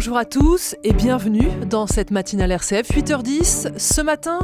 Bonjour à tous et bienvenue dans cette matinale RCF 8h10. Ce matin,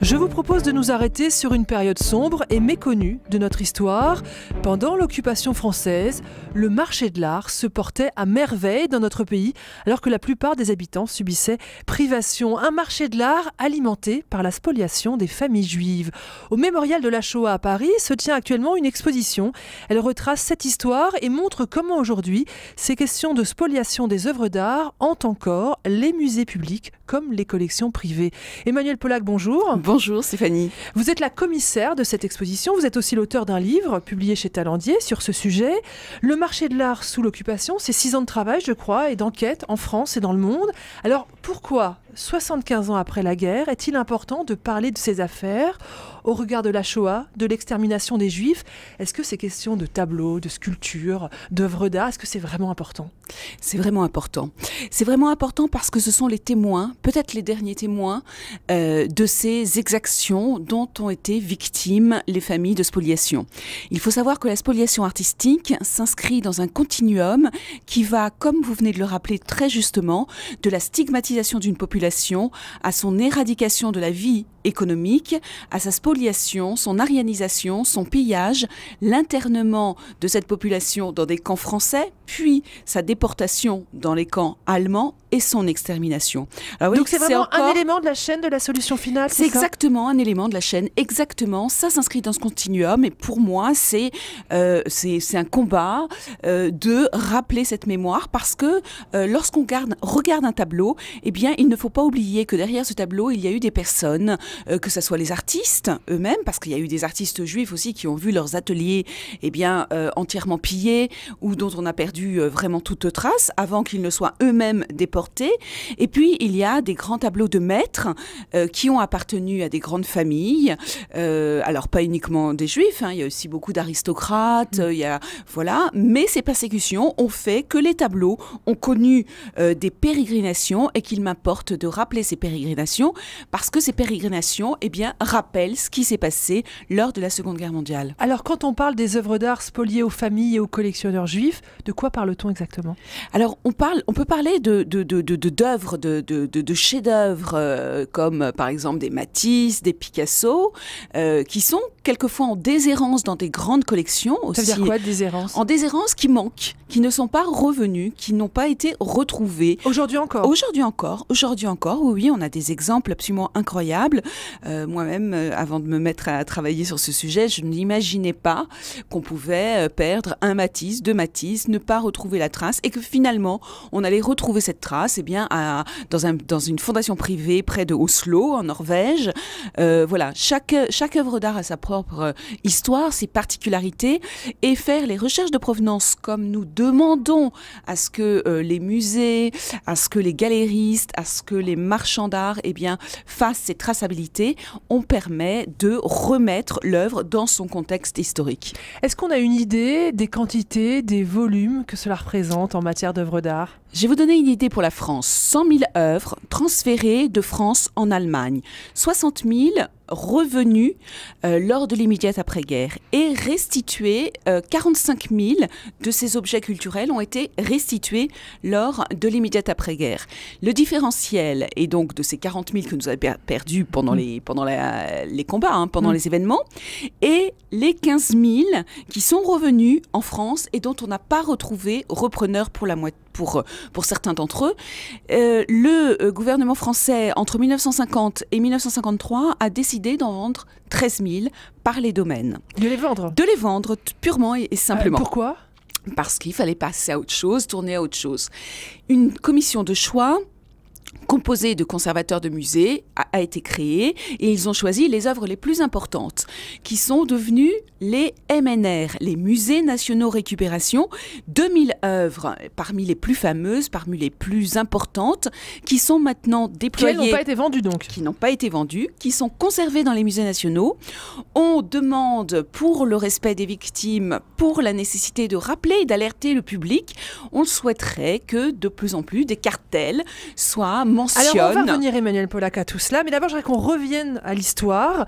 je vous propose de nous arrêter sur une période sombre et méconnue de notre histoire. Pendant l'occupation française, le marché de l'art se portait à merveille dans notre pays, alors que la plupart des habitants subissaient privation. Un marché de l'art alimenté par la spoliation des familles juives. Au mémorial de la Shoah à Paris se tient actuellement une exposition. Elle retrace cette histoire et montre comment aujourd'hui, ces questions de spoliation des œuvres d'art hantent encore les musées publics comme les collections privées. Emmanuelle Pollack, bonjour. Bonjour Stéphanie. Vous êtes la commissaire de cette exposition, vous êtes aussi l'auteur d'un livre publié chez Talendier sur ce sujet. Le marché de l'art sous l'occupation, c'est 6 ans de travail, je crois, et d'enquête en France et dans le monde. Alors pourquoi, 75 ans après la guerre, est-il important de parler de ces affaires au regard de la Shoah, de l'extermination des Juifs? Est-ce que ces questions de tableaux, de sculptures, d'œuvres d'art, est-ce que c'est vraiment important? C'est vraiment important. C'est vraiment important parce que ce sont les témoins, peut-être les derniers témoins, de ces exactions dont ont été victimes les familles de spoliation. Il faut savoir que la spoliation artistique s'inscrit dans un continuum qui va, comme vous venez de le rappeler très justement, de la stigmatisation d'une population à son éradication de la vie économique, à sa spoliation, son arianisation, son pillage, l'internement de cette population dans des camps français, puis sa déportation dans les camps allemands et son extermination. Alors oui, donc c'est vraiment un élément de la chaîne de la solution finale, c'est exactement un élément de la chaîne, exactement. Ça s'inscrit dans ce continuum et pour moi, c'est un combat de rappeler cette mémoire parce que lorsqu'on regarde un tableau, eh bien, il ne faut pas oublier que derrière ce tableau, il y a eu des personnes, que ce soit les artistes eux-mêmes, parce qu'il y a eu des artistes juifs aussi qui ont vu leurs ateliers entièrement pillés ou dont on a perdu vraiment toute trace avant qu'ils ne soient eux-mêmes déportés. Et puis, il y a des grands tableaux de maîtres qui ont appartenu à des grandes familles. Alors, pas uniquement des juifs, il y a aussi beaucoup d'aristocrates. Mais ces persécutions ont fait que les tableaux ont connu des pérégrinations et qu'il m'importe de rappeler ces pérégrinations parce que ces pérégrinations rappellent ce qui s'est passé lors de la Seconde Guerre mondiale. Alors, quand on parle des œuvres d'art spoliées aux familles et aux collectionneurs juifs, de quoi parle-t-on exactement? Alors, on peut parler d'œuvres, de chefs-d'œuvre comme par exemple des Matisse, des Picasso, qui sont quelquefois en déshérence dans des grandes collections. Ça veut dire quoi, déshérence? En déshérence, qui manquent, qui ne sont pas revenus, qui n'ont pas été retrouvés. Aujourd'hui encore? Aujourd'hui encore, oui, on a des exemples absolument incroyables. Moi-même, avant de me mettre à travailler sur ce sujet, je n'imaginais pas qu'on pouvait perdre un Matisse, deux Matisse, ne pas retrouver la trace et que finalement, on allait retrouver cette trace dans une fondation privée près de Oslo, en Norvège. Chaque œuvre d'art a sa propre histoire, ses particularités, et faire les recherches de provenance comme nous demandons à ce que les musées, à ce que les galéristes, à ce que les marchands d'art fassent ces traçabilités, on permet de remettre l'œuvre dans son contexte historique. Est-ce qu'on a une idée des quantités, des volumes que cela représente en matière d'œuvres d'art? Je vais vous donner une idée pour la France. 100 000 œuvres transférées de France en Allemagne. 60 000 revenus lors de l'immédiate après-guerre et restitués, 45 000 de ces objets culturels ont été restitués lors de l'immédiate après-guerre. Le différentiel est donc de ces 40 000 que nous avons perdus pendant les combats, pendant les événements, et les 15 000 qui sont revenus en France et dont on n'a pas retrouvé repreneur pour la moitié. Pour certains d'entre eux, le gouvernement français, entre 1950 et 1953, a décidé d'en vendre 13 000 par les domaines. De les vendre? De les vendre purement et simplement. Pourquoi? Parce qu'il fallait passer à autre chose, tourner à autre chose. Une commission de choix composé de conservateurs de musées a été créé et ils ont choisi les œuvres les plus importantes qui sont devenues les MNR, les Musées Nationaux Récupération, 2000 œuvres parmi les plus fameuses, parmi les plus importantes qui sont maintenant déployées. Qui n'ont pas été vendues donc. Qui n'ont pas été vendues, qui sont conservées dans les musées nationaux. On demande pour le respect des victimes, pour la nécessité de rappeler et d'alerter le public, on souhaiterait que de plus en plus des cartels soient là mentionne... Alors on va revenir, Emmanuel Pollack, à tout cela, mais d'abord je voudrais qu'on revienne à l'histoire.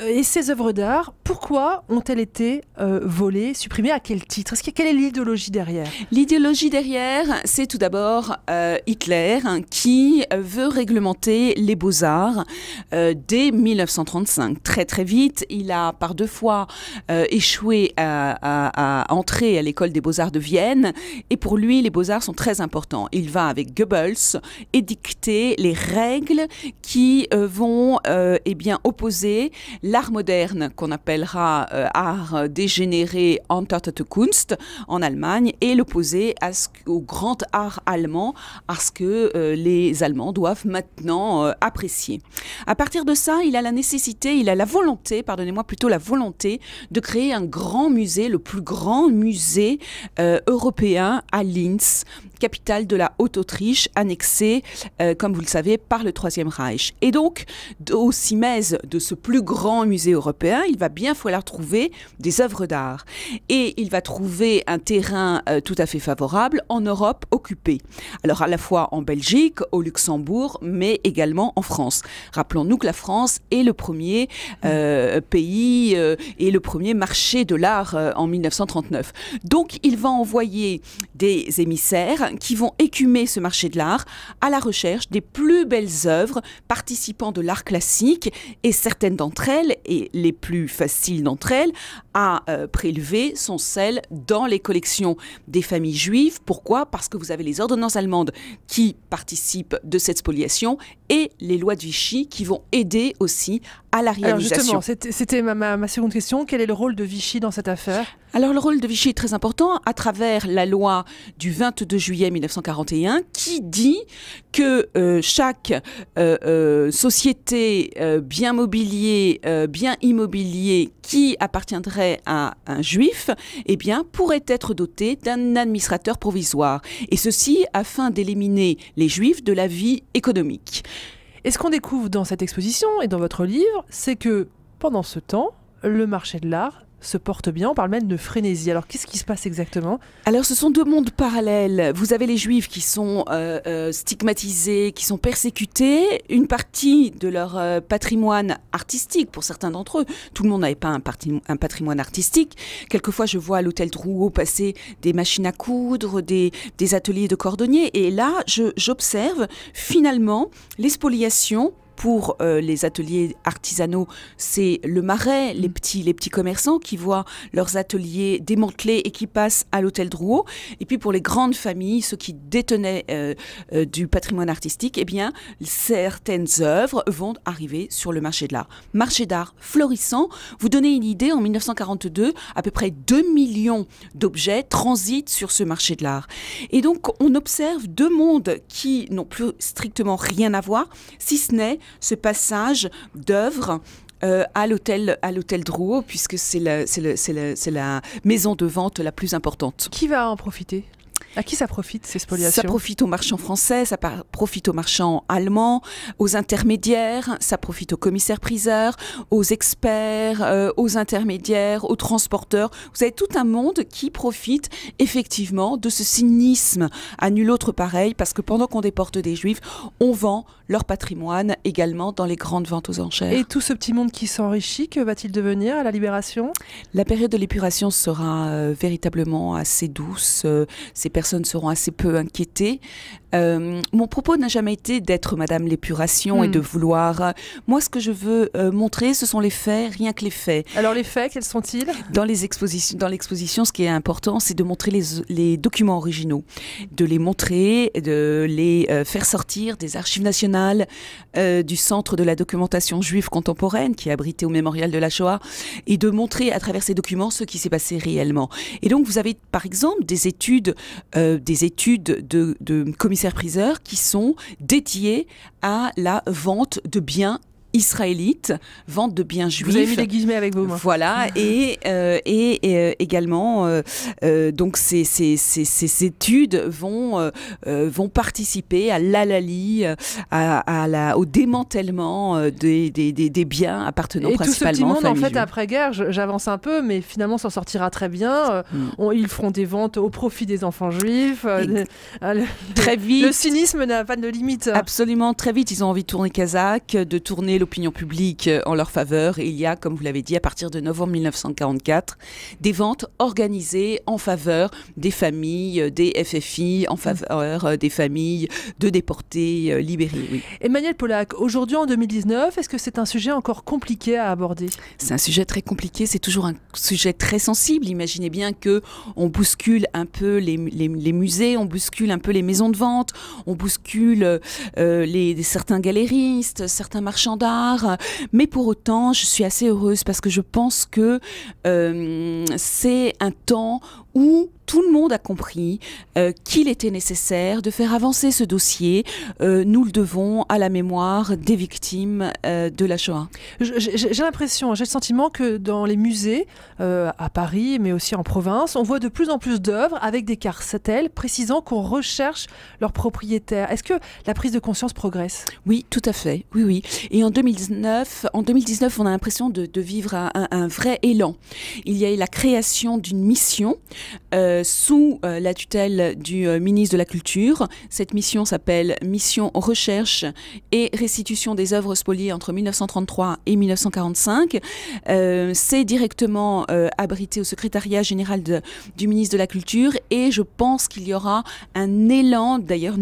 Et ces œuvres d'art, pourquoi ont-elles été volées, supprimées, à quel titre? Quelle est l'idéologie derrière? L'idéologie derrière, c'est tout d'abord Hitler qui veut réglementer les beaux-arts dès 1935. Très très vite, il a par 2 fois échoué à entrer à l'école des beaux-arts de Vienne, et pour lui les beaux-arts sont très importants. Il va avec Goebbels édicter les règles qui vont opposer l'art moderne, qu'on appellera art dégénéré, Entartete Kunst en Allemagne, et l'opposer au grand art allemand, à ce que les Allemands doivent maintenant apprécier. À partir de ça, il a la volonté de créer un grand musée, le plus grand musée européen à Linz, capitale de la Haute-Autriche, annexée, comme vous le savez, par le Troisième Reich. Et donc, au cimaises de ce plus grand musée européen, il va bien falloir trouver des œuvres d'art. Et il va trouver un terrain tout à fait favorable en Europe occupée. Alors, à la fois en Belgique, au Luxembourg, mais également en France. Rappelons-nous que la France est le premier pays et le premier marché de l'art en 1939. Donc, il va envoyer des émissaires qui vont écumer ce marché de l'art à la recherche des plus belles œuvres participant de l'art classique, et certaines d'entre elles, et les plus faciles d'entre elles, à prélever sont celles dans les collections des familles juives. Pourquoi? Parce que vous avez les ordonnances allemandes qui participent de cette spoliation et les lois de Vichy qui vont aider aussi à la réalisation. Alors justement, c'était ma seconde question. Quel est le rôle de Vichy dans cette affaire? Alors le rôle de Vichy est très important à travers la loi du 22 juillet 1941 qui dit que chaque société, bien mobilier, bien immobilier qui appartiendrait à un juif, eh bien, pourrait être doté d'un administrateur provisoire. Et ceci afin d'éliminer les juifs de la vie économique. Et ce qu'on découvre dans cette exposition et dans votre livre, c'est que pendant ce temps, le marché de l'art se porte bien. On parle même de frénésie. Alors, qu'est-ce qui se passe exactement? Alors, ce sont 2 mondes parallèles. Vous avez les Juifs qui sont stigmatisés, qui sont persécutés. Une partie de leur patrimoine artistique, pour certains d'entre eux. Tout le monde n'avait pas un patrimoine artistique. Quelquefois, je vois à l'hôtel Drouot passer des machines à coudre, des ateliers de cordonniers. Et là, j'observe finalement les spoliations. Pour les ateliers artisanaux, c'est le marais, les petits commerçants qui voient leurs ateliers démantelés et qui passent à l'hôtel Drouot. Et puis pour les grandes familles, ceux qui détenaient du patrimoine artistique, eh bien, certaines œuvres vont arriver sur le marché de l'art. Marché d'art florissant. Vous donnez une idée, en 1942, à peu près 2 millions d'objets transitent sur ce marché de l'art. Et donc, on observe 2 mondes qui n'ont plus strictement rien à voir, si ce n'est ce passage d'œuvres à l'hôtel Drouot, puisque c'est la maison de vente la plus importante. Qui va en profiter? À qui ça profite, ces spoliations? Ça profite aux marchands français, ça profite aux marchands allemands, aux intermédiaires, ça profite aux commissaires-priseurs, aux experts, aux intermédiaires, aux transporteurs. Vous avez tout un monde qui profite effectivement de ce cynisme à nul autre pareil, parce que pendant qu'on déporte des Juifs, on vend leur patrimoine également dans les grandes ventes aux enchères. Et tout ce petit monde qui s'enrichit, que va-t-il devenir à la Libération? La période de l'épuration sera véritablement assez douce. Ces personnes seront assez peu inquiétées. Mon propos n'a jamais été d'être Madame l'épuration et de vouloir... moi, ce que je veux montrer, ce sont les faits, rien que les faits. Alors les faits, quels sont-ils? Dans l'exposition, ce qui est important, c'est de montrer les documents originaux, de les montrer, de les faire sortir des archives nationales, du Centre de la documentation juive contemporaine qui est abrité au mémorial de la Shoah, et de montrer à travers ces documents ce qui s'est passé réellement. Et donc vous avez par exemple des études de commissaires-priseurs qui sont dédiées à la vente de biens israélite, vente de biens juifs. Vous avez mis des guillemets avec vos mains. Voilà, et également, donc ces études vont participer à l'hallali, au démantèlement des biens appartenant principalement aux familles. Et tout ce petit monde, en fait, après-guerre, j'avance un peu, mais finalement s'en sortira très bien. Ils feront des ventes au profit des enfants juifs. Très vite. Le cynisme n'a pas de limite. Absolument, très vite, ils ont envie de tourner Kazakh, de tourner l'opinion publique en leur faveur. Et il y a, comme vous l'avez dit, à partir de novembre 1944, des ventes organisées en faveur des familles, des FFI, en faveur des familles de déportés libérés. Oui. Emmanuelle Pollack, aujourd'hui en 2019, est-ce que c'est un sujet encore compliqué à aborder? C'est un sujet très compliqué, c'est toujours un sujet très sensible. Imaginez bien qu'on bouscule un peu les musées, on bouscule un peu les maisons de vente, on bouscule certains galéristes, certains marchands d'art. Mais pour autant, je suis assez heureuse parce que je pense que c'est un temps où tout le monde a compris qu'il était nécessaire de faire avancer ce dossier. Nous le devons à la mémoire des victimes de la Shoah. J'ai l'impression, j'ai le sentiment que dans les musées, à Paris, mais aussi en province, on voit de plus en plus d'œuvres avec des cartels précisant qu'on recherche leurs propriétaires. Est-ce que la prise de conscience progresse? Oui, tout à fait. Oui, oui. Et en 2019, on a l'impression de vivre un vrai élan. Il y a eu la création d'une mission sous la tutelle du ministre de la Culture. Cette mission s'appelle Mission Recherche et Restitution des œuvres spoliées entre 1933 et 1945. C'est directement abrité au secrétariat général du ministre de la Culture et je pense qu'il y aura un élan, d'ailleurs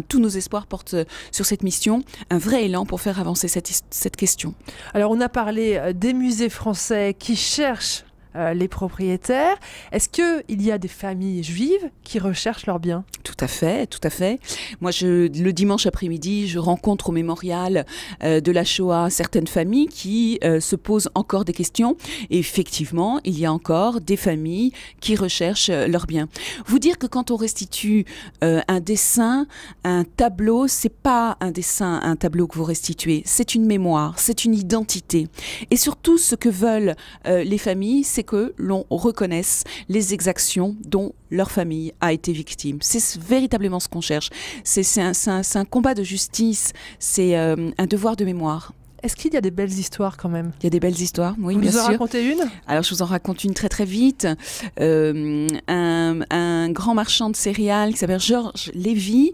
tous nos espoirs portent sur cette mission, un vrai élan pour faire avancer cette question. Alors on a parlé des musées français qui cherchent les propriétaires. Est-ce qu'il y a des familles juives qui recherchent leurs biens? Tout à fait, tout à fait. Moi, le dimanche après-midi, je rencontre au mémorial de la Shoah certaines familles qui se posent encore des questions. Et effectivement, il y a encore des familles qui recherchent leurs biens. Vous dire que quand on restitue un dessin, un tableau, c'est pas un dessin, un tableau que vous restituez. C'est une mémoire, c'est une identité. Et surtout, ce que veulent les familles, c'est que l'on reconnaisse les exactions dont leur famille a été victime. C'est véritablement ce qu'on cherche. C'est un combat de justice, c'est un devoir de mémoire. Est-ce qu'il y a des belles histoires quand même? Il y a des belles histoires, oui, bien sûr. Vous en racontez une? Alors, je vous en raconte une très très vite. Un grand marchand de céréales qui s'appelle Georges Lévy,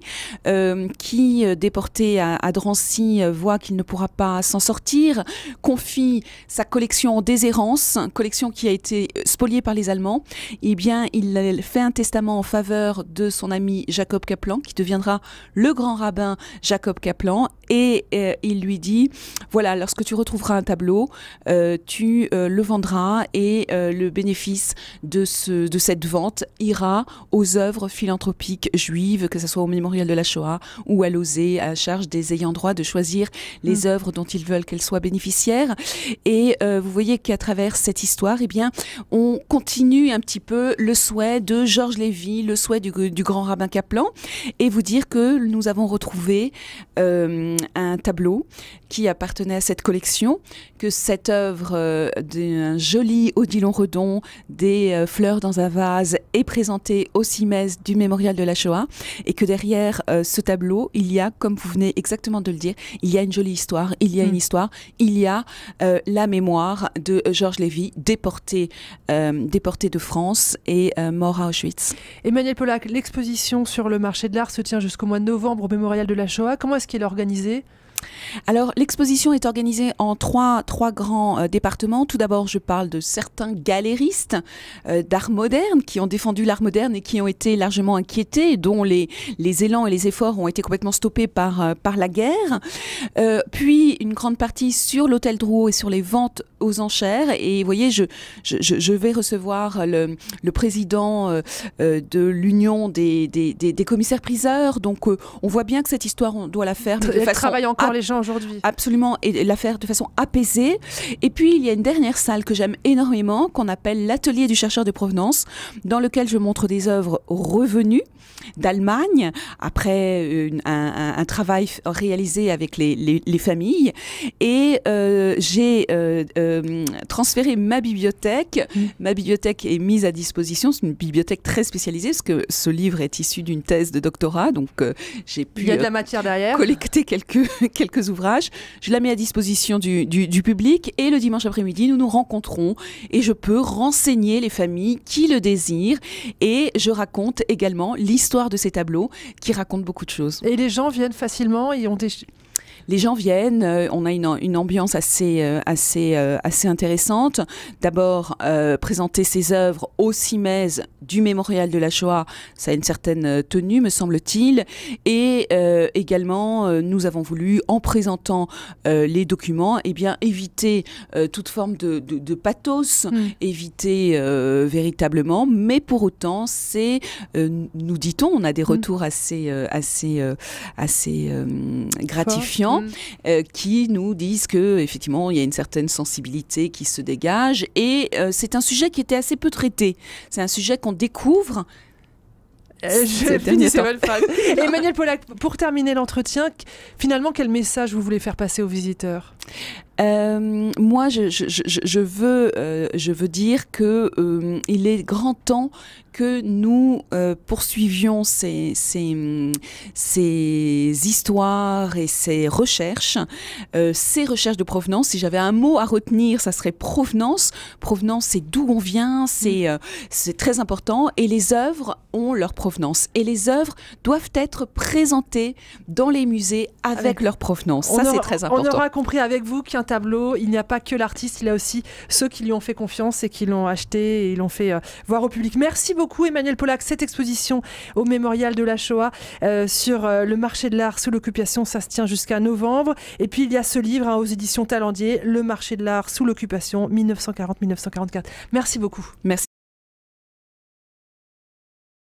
qui, déporté à Drancy, voit qu'il ne pourra pas s'en sortir, confie sa collection en déshérence, collection qui a été spoliée par les Allemands. Eh bien, il fait un testament en faveur de son ami Jacob Kaplan, qui deviendra le grand rabbin Jacob Kaplan, et il lui dit... Voilà, lorsque tu retrouveras un tableau, tu le vendras et le bénéfice de cette vente ira aux œuvres philanthropiques juives, que ce soit au mémorial de la Shoah ou à l'OSE, à charge des ayants droit de choisir les œuvres dont ils veulent qu'elles soient bénéficiaires. Et vous voyez qu'à travers cette histoire, eh bien, on continue un petit peu le souhait de Georges Lévy, le souhait du grand rabbin Kaplan, et vous dire que nous avons retrouvé un tableau qui appartenait à cette collection, que cette œuvre d'un joli Odilon Redon, des fleurs dans un vase, est présentée au CIMES du mémorial de la Shoah, et que derrière ce tableau, il y a, comme vous venez exactement de le dire, il y a une jolie histoire, il y a une histoire, il y a la mémoire de Georges Lévy, déporté de France et mort à Auschwitz. Emmanuelle Pollack, l'exposition sur le marché de l'art se tient jusqu'au mois de novembre au mémorial de la Shoah. Comment est-ce qu'elle est organisée? Alors, l'exposition est organisée en trois grands départements. Tout d'abord, je parle de certains galéristes d'art moderne qui ont défendu l'art moderne et qui ont été largement inquiétés, dont les élans et les efforts ont été complètement stoppés par la guerre. Puis, une grande partie sur l'hôtel Drouot et sur les ventes aux enchères. Et vous voyez, je vais recevoir le président de l'Union des commissaires-priseurs. Donc, on voit bien que cette histoire, on doit la faire de façon les gens aujourd'hui. Absolument, et la faire de façon apaisée. Et puis, il y a une dernière salle que j'aime énormément, qu'on appelle l'atelier du chercheur de provenance, dans lequel je montre des œuvres revenues d'Allemagne, après un travail réalisé avec les familles. Et j'ai transféré ma bibliothèque. Ma bibliothèque est mise à disposition. C'est une bibliothèque très spécialisée, parce que ce livre est issu d'une thèse de doctorat, donc j'ai pu il y a de la matière derrière. Collecter quelques ouvrages. Je la mets à disposition du public, et le dimanche après-midi, nous nous rencontrons et je peux renseigner les familles qui le désirent, et je raconte également l'histoire de ces tableaux qui racontent beaucoup de choses. Et les gens viennent facilement, ils ont des... Les gens viennent, on a une ambiance assez intéressante. D'abord, présenter ces œuvres au CIMES du Mémorial de la Shoah, ça a une certaine tenue, me semble-t-il. Et également, nous avons voulu, en présentant les documents, eh bien, éviter toute forme de pathos, éviter véritablement, mais pour autant, c'est, nous dit-on, on a des retours assez gratifiants. Qui nous disent que effectivement il y a une certaine sensibilité qui se dégage, et c'est un sujet qui était assez peu traité. C'est un sujet qu'on découvre. Je finis ces bonnes phrases. Emmanuelle Pollack, pour terminer l'entretien, finalement, quel message vous voulez faire passer aux visiteurs ? Moi, je veux dire que il est grand temps que nous poursuivions ces histoires et ces recherches de provenance. Si j'avais un mot à retenir, ça serait provenance. Provenance, c'est d'où on vient, c'est très important. Et les œuvres ont leur provenance. Et les œuvres doivent être présentées dans les musées avec leur provenance. Ça, c'est très important. On aura compris avec vous qu'un tableau, il n'y a pas que l'artiste, il y a aussi ceux qui lui ont fait confiance et qui l'ont acheté et l'ont fait voir au public. Merci beaucoup Emmanuelle Pollack. Cette exposition au Mémorial de la Shoah sur le marché de l'art sous l'occupation, ça se tient jusqu'à novembre. Et puis il y a ce livre aux éditions Talendier, Le marché de l'art sous l'occupation 1940-1944. Merci beaucoup. Merci.